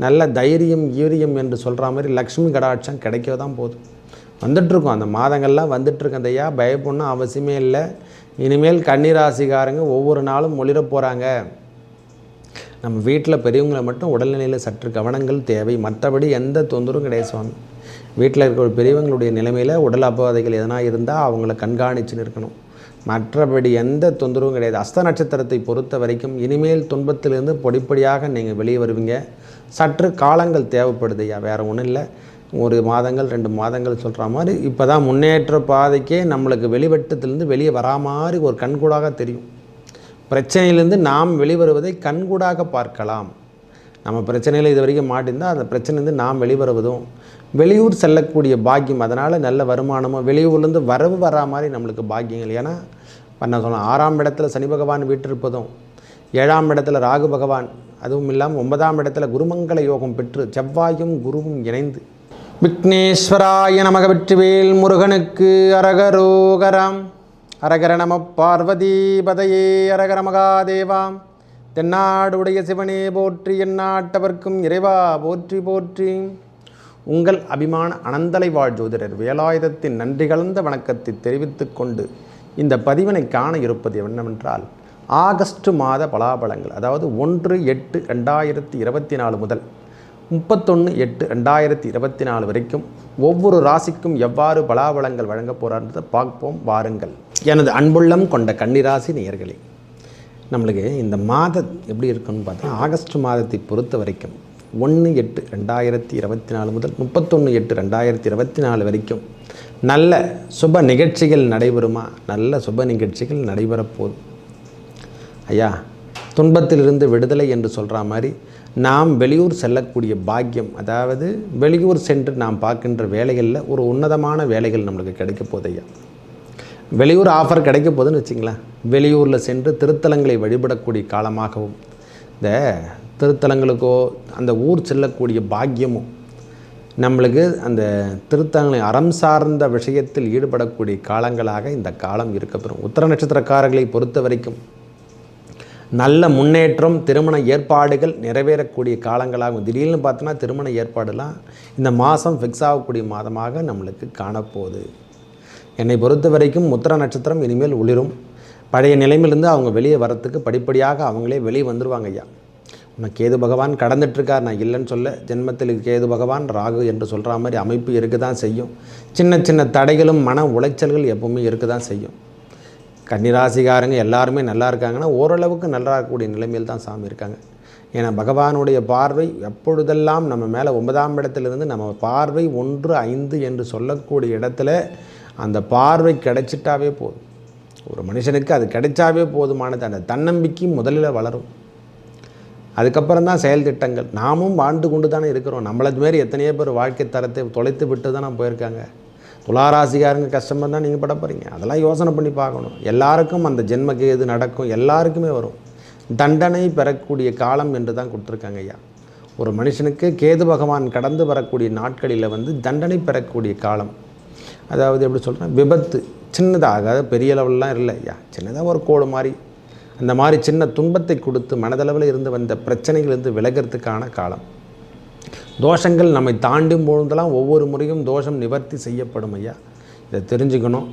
நல்ல தைரியம் ஈரியம் என்று சொல்கிற மாதிரி லக்ஷ்மி கடாட்சம் கிடைக்க தான் போகுது. வந்துட்டுருக்கோம், அந்த மாதங்கள்லாம் வந்துட்டுருக்கு. அந்த ஐயா பயப்படணும் அவசியமே இல்லை. இனிமேல் கன்னிராசிக்காரங்க ஒவ்வொரு நாளும் ஒளிர போகிறாங்க. நம்ம வீட்டில் பெரியவங்களை மட்டும் உடல்நிலையில் சற்று கவனங்கள் தேவை, மற்றபடி எந்த தொந்தரவும் கிடையாது சுவாமி. வீட்டில் இருக்கிற பெரியவங்களுடைய நிலைமையில் உடல் அபவாதைகள் எதனா இருந்தால் அவங்கள கண்காணிச்சுன்னு இருக்கணும், மற்றபடி எந்த தொந்தரவும் கிடையாது. அஸ்த நட்சத்திரத்தை பொறுத்த வரைக்கும் இனிமேல் துன்பத்திலிருந்து பொடிப்படியாக நீங்கள் வெளியே வருவீங்க. சற்று காலங்கள் தேவைப்படுது ஐயா, வேறு ஒன்றும் இல்லை. ஒரு மாதங்கள் 2 மாதங்கள் சொல்கிற மாதிரி இப்போ தான் முன்னேற்ற பாதைக்கே நம்மளுக்கு வெளிவட்டத்திலேருந்து வெளியே வரா மாதிரி ஒரு கண்கூடாக தெரியும். பிரச்சனையிலேருந்து நாம் வெளிவருவதை கண்கூடாக பார்க்கலாம். நம்ம பிரச்சனையில் இது வரைக்கும் மாட்டிருந்தால் அந்த பிரச்சனைலேருந்து நாம் வெளிவருவதும், வெளியூர் செல்லக்கூடிய பாக்கியம், அதனால் நல்ல வருமானமோ வெளியூர்லேருந்து வரவு வரா மாதிரி நம்மளுக்கு பாக்கியங்கள். ஏன்னா நான் சொன்னேன் 6ஆம் இடத்துல சனி பகவான் வீற்றிருப்பதும், 7ஆம் இடத்துல ராகு பகவான், அதுவும் இல்லாமல் 9ஆம் இடத்துல குருமங்கள யோகம் பெற்று செவ்வாயும் குருவும் இணைந்து, விக்னேஸ்வராய நமக வெற்றிவேல் முருகனுக்கு அரகரோகராம். அரகர நம பார்வதி பதையே அரகர மகாதேவாம். தென்னாடுடைய சிவனே போற்றி, எந்நாட்டவர்க்கும் இறைவா போற்றி போற்றி. உங்கள் அபிமான அனந்தலை வாழ் ஜோதிடர் வேலாயுதத்தின் நன்றி கலந்த வணக்கத்தை தெரிவித்துக் கொண்டு இந்த பதிவினை காண இருப்பது என்னவென்றால், ஆகஸ்ட் மாத பலாபலங்கள், அதாவது 1/8/2024 முதல் 31/8/2024 வரைக்கும் ஒவ்வொரு ராசிக்கும் எவ்வாறு பலாபலங்கள் வழங்கப் போகிறான்றதை பார்ப்போம் வாருங்கள். எனது அன்புள்ளம் கொண்ட கன்னிராசி நேயர்களே, நம்மளுக்கு இந்த மாதம் எப்படி இருக்குன்னு பார்த்தா, ஆகஸ்ட் மாதத்தை பொறுத்த வரைக்கும் 1/8/2024 முதல் 31/8/2024 வரைக்கும் நல்ல சுப நிகழ்ச்சிகள் நடைபெறுமா? நல்ல சுப நிகழ்ச்சிகள் நடைபெறப்போகுது ஐயா. துன்பத்திலிருந்து விடுதலை என்று சொல்கிற மாதிரி நாம் வெளியூர் செல்லக்கூடிய பாக்கியம், அதாவது வெளியூர் சென்று நாம் பார்க்கின்ற வேலைகளில் ஒரு உன்னதமான வேலைகள் நம்மளுக்கு கிடைக்க போகுது ஐயா. வெளியூர் ஆஃபர் கிடைக்க போகுதுன்னு வச்சிங்களேன். வெளியூரில் சென்று திருத்தலங்களை வழிபடக்கூடிய காலமாகவும், இந்த திருத்தலங்களுக்கோ அந்த ஊர் செல்லக்கூடிய பாக்கியமும், நம்மளுக்கு அந்த திருத்தலங்களை அறம் சார்ந்த விஷயத்தில் ஈடுபடக்கூடிய காலங்களாக இந்த காலம் இருக்கப்பெறும். உத்திர நட்சத்திரக்காரர்களை பொறுத்த வரைக்கும் நல்ல முன்னேற்றம், திருமண ஏற்பாடுகள் நிறைவேறக்கூடிய காலங்களாகும். திடீர்னு பார்த்தோன்னா திருமண ஏற்பாடுலாம் இந்த மாதம் ஃபிக்ஸ் ஆகக்கூடிய மாதமாக நம்மளுக்கு காணப்போகுது. என்னை பொறுத்த வரைக்கும் உத்திர நட்சத்திரம் இனிமேல் ஒளிரும். பழைய நிலைமையிலேருந்து அவங்க வெளியே வரத்துக்கு படிப்படியாக அவங்களே வெளியே வந்துடுவாங்க ஐயா. நம்ம கேது பகவான் கடந்துட்டுருக்கார், நான் இல்லைன்னு சொல்ல. ஜென்மத்தில் கேது பகவான் ராகு என்று சொல்கிற மாதிரி அமைப்பு இருக்க தான் செய்யும். சின்ன சின்ன தடைகளும் மன உளைச்சல்கள் எப்பவுமே இருக்க தான் செய்யும். கன்னிராசிக்காரங்க எல்லாருமே நல்லா இருக்காங்கன்னா ஓரளவுக்கு நல்லா இருக்கக்கூடிய நிலைமையில் தான் சாமி இருக்காங்க. ஏன்னா பகவானுடைய பார்வை எப்பொழுதெல்லாம் நம்ம மேலே 9ஆம் இடத்துலேருந்து நம்ம பார்வை 1, 5 என்று சொல்லக்கூடிய இடத்துல அந்த பார்வை கிடைச்சிட்டாவே போதும். ஒரு மனுஷனுக்கு அது கிடைச்சாவே போதுமானது. அந்த தன்னம்பிக்கை முதலில் வளரும். அதுக்கப்புறம் தான் செயல் திட்டங்கள். நாமும் வாழ்ந்து கொண்டு தானே இருக்கிறோம். நம்மளது மாரி எத்தனையோ பேர் வாழ்க்கை தரத்தை தொலைத்து விட்டு தான் போயிருக்காங்க. துளாராசிக்காரங்க கஷ்டமாக தான் நீங்கள் பட போகிறீங்க. அதெல்லாம் யோசனை பண்ணி பார்க்கணும். எல்லாருக்கும் அந்த ஜென்மக்கு எது நடக்கும், எல்லாருக்குமே வரும். தண்டனை பெறக்கூடிய காலம் என்று தான் கொடுத்துருக்காங்க ஐயா. ஒரு மனுஷனுக்கு கேது பகவான் கடந்து வரக்கூடிய நாட்களில் தண்டனை பெறக்கூடிய காலம். அதாவது எப்படி சொல்கிறேன், விபத்து சின்னதாக, பெரிய லெவல்லாம் இல்லை ஐயா, சின்னதாக ஒரு கோடு மாதிரி, அந்த மாதிரி சின்ன துன்பத்தை கொடுத்து மனதளவில் இருந்து வந்த பிரச்சனைகளிலிருந்து விலகிறதுக்கான காலம். தோஷங்கள் நம்மை தாண்டும் பொழுதெல்லாம் ஒவ்வொரு முறையும் தோஷம் நிவர்த்தி செய்யப்படும் ஐயா. இதை தெரிஞ்சுக்கணும்.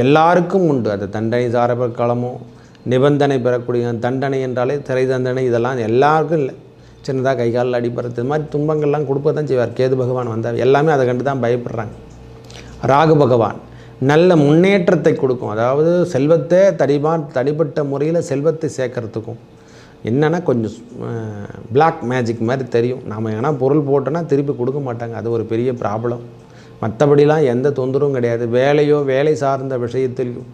எல்லாருக்கும் உண்டு அது. தண்டனை சாரப காலமோ, நிபந்தனை பெறக்கூடிய தண்டனை என்றாலே திரை தண்டனை, இதெல்லாம் எல்லாருக்கும் இல்லை. சின்னதாக கை காலில் அடிப்படுறது, இது மாதிரி துன்பங்கள்லாம் கொடுப்ப தான் செய்வார். கேது பகவான் வந்தால் எல்லாமே அதை கண்டு தான் பயப்படுறாங்க. ராகு பகவான் நல்ல முன்னேற்றத்தை கொடுக்கும். அதாவது செல்வத்தை தனிப்பட்ட முறையில் செல்வத்தை சேர்க்கறதுக்கும் என்னென்னா கொஞ்சம் பிளாக் மேஜிக் மாதிரி தெரியும். நாம் ஏன்னா பொருள் போட்டோன்னா திருப்பி கொடுக்க மாட்டாங்க. அது ஒரு பெரிய ப்ராப்ளம். மற்றபடிலாம் எந்த தொந்தரவும் கிடையாது. வேலை சார்ந்த விஷயத்திலையும்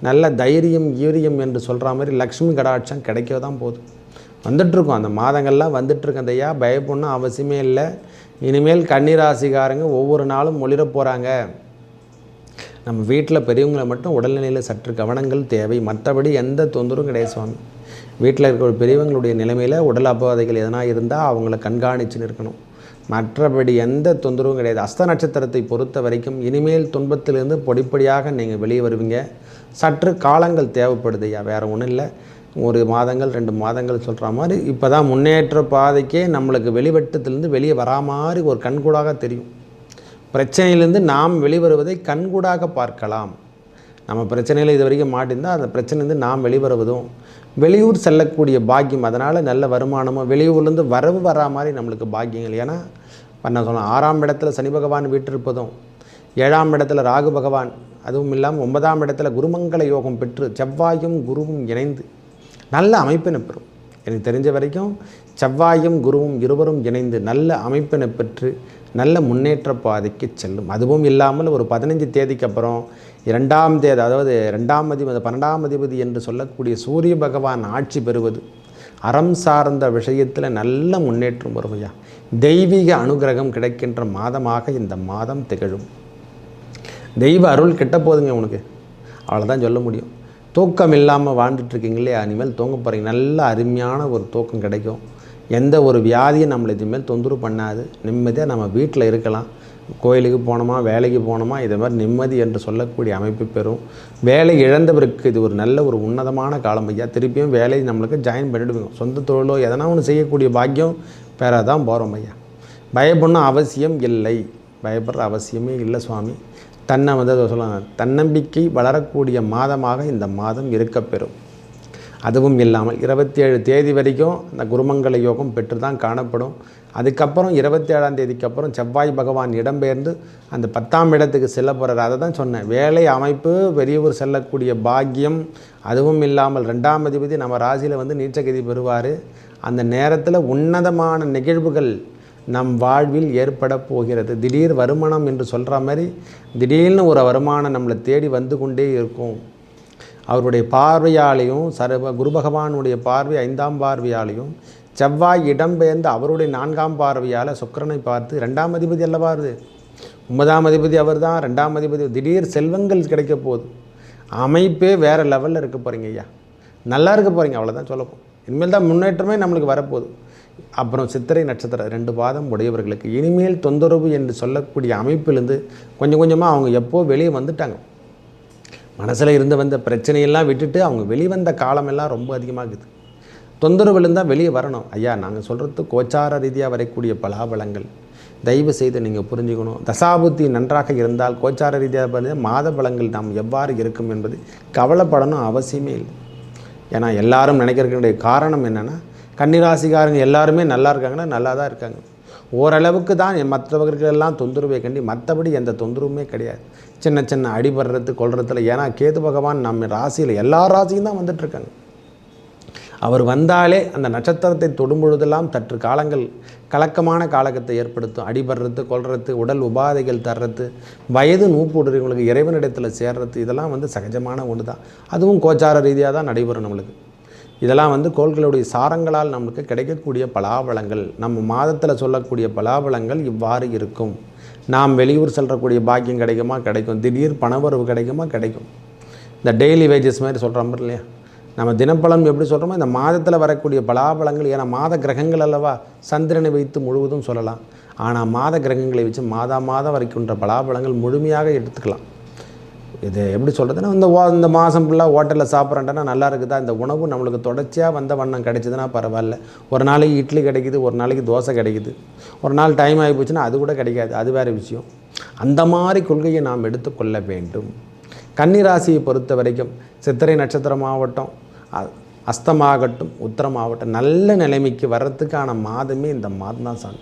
நல்ல தைரியம் ஈரியம் என்று சொல்கிற மாதிரி லக்ஷ்மி கடாட்சம் கிடைக்க தான் போகுது. வந்துட்டுருக்கோம், அந்த மாதங்கள்லாம் வந்துட்டுருக்கு. அந்த ஐயா பயப்படணும் அவசியமே இல்லை. இனிமேல் கன்னிராசிக்காரங்க ஒவ்வொரு நாளும் ஒளிர போகிறாங்க. நம்ம வீட்டில் பெரியவங்களை மட்டும் உடல்நிலையில் சற்று கவனங்கள் தேவை, மற்றபடி எந்த தொந்தரவும் கிடையாது சுவாமி. வீட்டில் இருக்கிற பெரியவங்களுடைய நிலைமையில் உடல் அபவாதைகள் எதனா இருந்தால் அவங்கள கண்காணிச்சுன்னு இருக்கணும், மற்றபடி எந்த தொந்தரவும் கிடையாது. அஸ்த நட்சத்திரத்தை பொறுத்த வரைக்கும் இனிமேல் துன்பத்திலிருந்து பொடிப்படியாக நீங்கள் வெளியே வருவீங்க. சற்று காலங்கள் தேவைப்படுது ஐயா, வேறு ஒன்றும் இல்லை. ஒரு மாதங்கள் 2 மாதங்கள் சொல்கிற மாதிரி இப்போ தான் முன்னேற்ற பாதைக்கே நம்மளுக்கு வெளிவட்டத்திலேருந்து வெளியே வரா மாதிரி ஒரு கண்கூடாக தெரியும். பிரச்சனையிலேருந்து நாம் வெளிவருவதை கண்கூடாக பார்க்கலாம். நம்ம பிரச்சனையில் இது வரைக்கும் மாட்டிருந்தால் அந்த பிரச்சனைலேருந்து நாம் வெளிவருவதும், வெளியூர் செல்லக்கூடிய பாக்கியம், அதனால் நல்ல வருமானமோ வெளியூர்லேருந்து வரவு வரா மாதிரி நம்மளுக்கு பாக்கியங்கள். ஏன்னா நான் சொன்னேன் 6ஆம் இடத்துல சனி பகவான் வீற்றிருப்பதும், 7ஆம் இடத்துல ராகு பகவான், அதுவும் இல்லாமல் 9ஆம் இடத்துல குருமங்கள யோகம் பெற்று செவ்வாயும் குருவும் இணைந்து நல்ல அமைப்பினை பெறும். எனக்கு தெரிஞ்ச வரைக்கும் செவ்வாயும் குருவும் இருவரும் இணைந்து நல்ல அமைப்பினை பெற்று நல்ல முன்னேற்ற பாதைக்கு செல்லும். அதுவும் இல்லாமல் ஒரு 15 தேதிக்கு அப்புறம் 2ஆம் தேதி, அதாவது 2ஆம் அதிபதி 12ஆம் அதிபதி என்று சொல்லக்கூடிய சூரிய பகவான் ஆட்சி பெறுவது அறம் சார்ந்த விஷயத்தில் நல்ல முன்னேற்றம் வருமையா. தெய்வீக அனுகிரகம் கிடைக்கின்ற மாதமாக இந்த மாதம் திகழும். தெய்வ அருள் கிட்ட போதுங்க உனக்கு, அவ்வளோதான் சொல்ல முடியும். தூக்கம் இல்லாமல் வாழ்ந்துட்டுருக்கீங்களே, இனிமேல் தூங்க போகிறீங்க. நல்ல அருமையான ஒரு தூக்கம் கிடைக்கும். எந்த ஒரு வியாதியும் நம்மளை இதுமாதிரி தொந்தரவு பண்ணாது. நிம்மதியாக நம்ம வீட்டில் இருக்கலாம். கோயிலுக்கு போனோமா, வேலைக்கு போனோமா, இதை மாதிரி நிம்மதி என்று சொல்லக்கூடிய அமைப்பு பெறும். வேலை இழந்தவருக்கு இது ஒரு நல்ல ஒரு உன்னதமான காலம் ஐயா. திருப்பியும் வேலையை நம்மளுக்கு ஜாயின் பண்ணிவிடுவோம். சொந்த தொழிலோ எதனா ஒன்று செய்யக்கூடிய பாக்கியம் பெற தான் போகிறோம் ஐயா. பயப்படணும் அவசியம் இல்லை, பயப்படுற அவசியமே இல்லை சுவாமி. தன்னை சொல்லுவாங்க, தன்னம்பிக்கை வளரக்கூடிய மாதமாக இந்த மாதம் இருக்கப்பெறும். அதுவும் இல்லாமல் 27 தேதி வரைக்கும் அந்த குருமங்கள யோகம் பெற்று தான் காணப்படும். அதுக்கப்புறம் 27ஆம் தேதிக்கு அப்புறம் செவ்வாய் பகவான் இடம்பெயர்ந்து அந்த 10ஆம் இடத்துக்கு செல்ல போகிறார். அதை தான் சொன்னேன், வேலை அமைப்பு வெளியூர் செல்லக்கூடிய பாக்கியம். அதுவும் இல்லாமல் 2ஆம் அதிபதி நம்ம ராசியில் வந்து நீச்சகதி பெறுவார். அந்த நேரத்தில் உன்னதமான நிகழ்வுகள் நம் வாழ்வில் ஏற்பட போகிறது. திடீர் வருமானம் என்று சொல்கிற மாதிரி திடீர்னு ஒரு வருமானம் நம்மளை தேடி வந்து கொண்டே இருக்கும். அவருடைய பார்வையாலையும் குரு பகவானுடைய பார்வை 5ஆம் பார்வையாலையும் செவ்வாய் இடம்பெயர்ந்து அவருடைய 4ஆம் பார்வையால் சுக்கிரனை பார்த்து 2ஆம் அதிபதி அல்லவா வருது, 9ஆம் அதிபதி அவர் தான், 2ஆம் அதிபதி. திடீர் செல்வங்கள் கிடைக்க போகுது. அமைப்பே வேறு லெவலில் இருக்க போகிறீங்க ஐயா. நல்லா இருக்க போகிறீங்க, அவ்வளோதான் சொல்லப்போம். இனிமேல் தான் முன்னேற்றமே நம்மளுக்கு வரப்போகுது. அப்புறம் சித்திரை நட்சத்திரம் 2 பாதம் உடையவர்களுக்கு இனிமேல் தொந்தரவு என்று சொல்லக்கூடிய அமைப்பிலிருந்து கொஞ்சம் கொஞ்சமாக அவங்க எப்போ வெளியே வந்துட்டாங்க. மனசில் இருந்து வந்த பிரச்சனையெல்லாம் விட்டுட்டு அவங்க வெளிவந்த காலமெல்லாம் ரொம்ப அதிகமாகுது. தொந்தரவு இருந்தால் வெளியே வரணும் ஐயா. நாங்கள் சொல்கிறது கோச்சார ரீதியாக வரக்கூடிய பலாபலங்கள். தயவு செய்து நீங்கள் புரிஞ்சுக்கணும். தசாபுத்தி நன்றாக இருந்தால் கோச்சார ரீதியாக பார்த்து மாத பலங்கள் நாம் எவ்வாறு இருக்கும் என்பது கவலைப்படணும் அவசியமே இல்லை. ஏன்னா எல்லாரும் நினைக்கிறதுடைய காரணம் என்னென்னா, கன்னிராசிக்காரங்க எல்லாருமே நல்லா இருக்காங்கன்னா நல்லா தான் இருக்காங்க. ஓரளவுக்கு தான் மற்றவர்களுக்கெல்லாம் தொந்தரவை கண்டி, மற்றபடி எந்த தொந்தரவுமே கிடையாது. சின்ன சின்ன அடிபடுறது கொள்றதுல. ஏன்னா கேது பகவான் நம்ம ராசியில் எல்லா ராசியும் தான் வந்துட்டுருக்காங்க. அவர் வந்தாலே அந்த நட்சத்திரத்தை தொடும் பொழுதெல்லாம் சற்று காலங்கள் கலக்கமான காலகத்தை ஏற்படுத்தும். அடிபடுறது, கொள்றது, உடல் உபாதைகள் தர்றது, வயது நூப்புடுறவங்களுக்கு இறைவனிடத்தில் சேர்றது, இதெல்லாம் வந்து சகஜமான ஒன்று தான். அதுவும் கோச்சார ரீதியாக தான் நடைபெறும் நம்மளுக்கு. இதெல்லாம் வந்து கோள்களுடைய சாரங்களால் நமக்கு கிடைக்கக்கூடிய பலாபலங்கள். நம்ம மாதத்தில் சொல்லக்கூடிய பலாபலங்கள் இவ்வாறு இருக்கும். நாம் வெளியூர் செல்லக்கூடிய பாக்கியம் கிடைக்குமா, கிடைக்கும். திடீர் பணவரவு கிடைக்குமா, கிடைக்கும். இந்த டெய்லி வேஜஸ் மாதிரி சொல்கிற மாதிரி இல்லையா, நம்ம தினப்பலன் எப்படி சொல்கிறோமோ இந்த மாதத்தில் வரக்கூடிய பலாபலங்கள். ஏன்னா மாத கிரகங்கள் அல்லவா, சந்திரனை வைத்து முழுவதும் சொல்லலாம். ஆனால் மாத கிரகங்களை வச்சு மாதம் வரைக்குன்ற பலாபலங்கள் முழுமையாக எடுத்துக்கலாம். இது எப்படி சொல்கிறதுன்னா, இந்த மாதம் ஃபுல்லாக ஹோட்டலில் சாப்பிட்றேன்ட்டா நல்லா இருக்குதா, இந்த உணவு நம்மளுக்கு தொடர்ச்சியாக வந்த வண்ணம் கிடைச்சிதுன்னா பரவாயில்ல. ஒரு நாளைக்கு இட்லி கிடைக்குது, ஒரு நாளைக்கு தோசை கிடைக்குது, ஒரு நாள் டைம் ஆகி போச்சுன்னா அது கூட கிடைக்காது, அது வேறு விஷயம். அந்த மாதிரி கொள்கையை நாம் எடுத்துக்கொள்ள வேண்டும். கன்னிராசியை பொறுத்த வரைக்கும் சித்திரை நட்சத்திரமாகட்டும், அஸ்தமாகட்டும், உத்திரமாகட்டும், நல்ல நிலைமைக்கு வர்றதுக்கான மாதமே இந்த மாதம் தான் சாமி.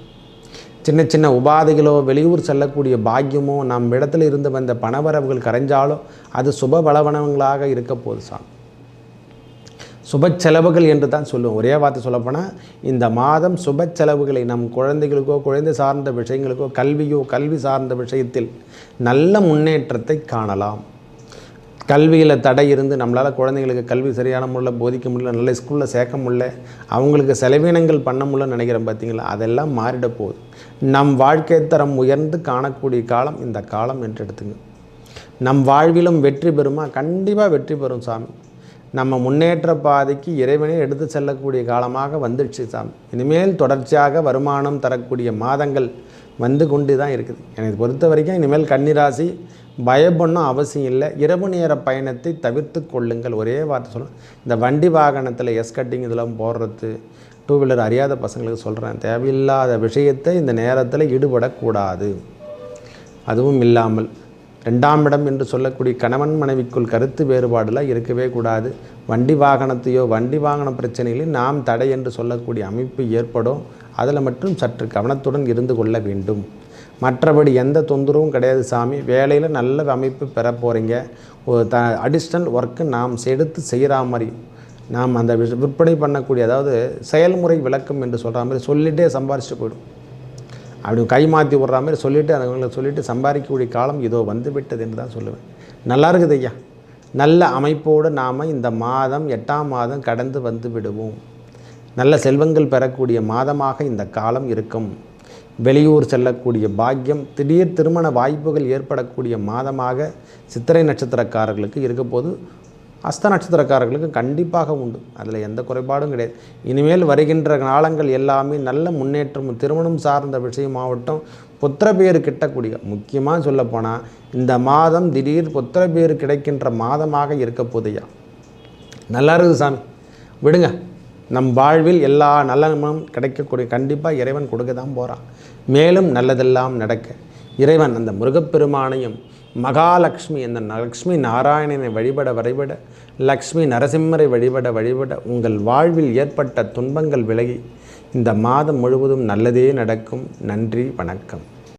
சின்ன சின்ன உபாதைகளோ வெளியூர் செல்லக்கூடிய பாக்கியமோ நம் இடத்துல இருந்து வந்த பணவரவுகள் கரைஞ்சாலோ அது சுப பலவனங்களாக இருக்க போகுது சாமி. சுப செலவுகள் என்று தான் சொல்லுவோம். ஒரே வார்த்தை சொல்லப்போனால் இந்த மாதம் சுப செலவுகளை நம் குழந்தைகளுக்கோ, குழந்தை சார்ந்த விஷயங்களுக்கோ, கல்வியோ, கல்வி சார்ந்த விஷயத்தில் நல்ல முன்னேற்றத்தை காணலாம். கல்வியில் தடை இருந்து நம்மளால் குழந்தைங்களுக்கு கல்வி சரியான முறையில் போதிக்க முடியல, நல்ல ஸ்கூலில் சேர்க்க முடியல, அவங்களுக்கு செலவினங்கள் பண்ண முடியலன்னு நினைக்கிறேன் பார்த்தீங்களா, அதெல்லாம் மாறிட போகுது. நம் வாழ்க்கை தரம் உயர்ந்து காணக்கூடிய காலம் இந்த காலம் என்று எடுத்துங்க. நம் வாழ்விலும் வெற்றி பெறுமா, கண்டிப்பாக வெற்றி பெறும் சாமி. நம்ம முன்னேற்ற பாதைக்கு இறைவனே எடுத்து செல்லக்கூடிய காலமாக வந்துடுச்சு சாமி. இனிமேல் தொடர்ச்சியாக வருமானம் தரக்கூடிய மாதங்கள் வந்து கொண்டு தான் இருக்குது. எனக்கு பொறுத்த வரைக்கும் இனிமேல் கன்னிராசி பயப்படணும் அவசியம் இல்லை. இரவு நேர பயணத்தை தவிர்த்து கொள்ளுங்கள். ஒரே வார்த்தை சொல்லணும். இந்த வண்டி வாகனத்தில் கட்டிங் இதெல்லாம் போடுறது, டூ வீலர் அறியாத பசங்களுக்கு சொல்கிறேன், தேவையில்லாத விஷயத்தை இந்த நேரத்தில் ஈடுபடக்கூடாது. அதுவும் இல்லாமல் 2ஆம் இடம் என்று சொல்லக்கூடிய கணவன் மனைவிக்குள் கருத்து வேறுபாடுலாம் இருக்கவே கூடாது. வண்டி வாகனத்தையோ வண்டி வாகன பிரச்சனைகளையும் நாம் தடை என்று சொல்லக்கூடிய அமைப்பு ஏற்படும். அதில் மட்டும் சற்று கவனத்துடன் இருந்து கொள்ள வேண்டும். மற்றபடி எந்த தொந்தரவும் கிடையாது சாமி. வேலையில் நல்ல அமைப்பு பெற போகிறீங்க. ஒரு அடிஷ்னல் ஒர்க்கு நாம் எடுத்து செய்கிற மாதிரி நாம் அந்த விற்பனை பண்ணக்கூடிய, அதாவது செயல்முறை விளக்கம் என்று சொல்கிற மாதிரி சொல்லிகிட்டே சம்பாரிச்சுட்டு போயிடும். அப்படி கை மாற்றி விடுற மாதிரி சொல்லிவிட்டு அதை சொல்லிவிட்டு சம்பாதிக்கக்கூடிய காலம் இதோ வந்து விட்டது என்று தான் சொல்லுவேன். நல்லா இருக்குது ஐயா. நல்ல அமைப்போடு நாம் இந்த மாதம் 8ஆம் மாதம் கடந்து வந்து விடுவோம். நல்ல செல்வங்கள் பெறக்கூடிய மாதமாக இந்த காலம் இருக்கும். வெளியூர் செல்லக்கூடிய பாக்கியம், திடீர் திருமண வாய்ப்புகள் ஏற்படக்கூடிய மாதமாக சித்திரை நட்சத்திரக்காரர்களுக்கு இருக்க போது, அஸ்த நட்சத்திரக்காரர்களுக்கு கண்டிப்பாக உண்டு. அதில் எந்த குறைபாடும் கிடையாது. இனிமேல் வருகின்ற காலங்கள் எல்லாமே நல்ல முன்னேற்றம், திருமணம் சார்ந்த விஷயமாகட்டும், புத்திர பேர் கிட்டக்கூடிய, முக்கியமாக சொல்லப்போனால் இந்த மாதம் திடீர் புத்திர பேர் கிடைக்கின்ற மாதமாக இருக்க போதையா. நல்லா இருக்குது சாமி, விடுங்க. நம் வாழ்வில் எல்லா நல்லமும் கிடைக்கக்கூடிய கண்டிப்பாக இறைவன் கொடுக்க தான் போகிறான். மேலும் நல்லதெல்லாம் நடக்க இறைவன் அந்த முருகப்பெருமானையும் மகாலட்சுமி அந்த லக்ஷ்மி நாராயணனை வழிபட லக்ஷ்மி நரசிம்மரை வழிபட உங்கள் வாழ்வில் ஏற்பட்ட துன்பங்கள் விலகி இந்த மாதம் முழுவதும் நல்லதே நடக்கும். நன்றி, வணக்கம்.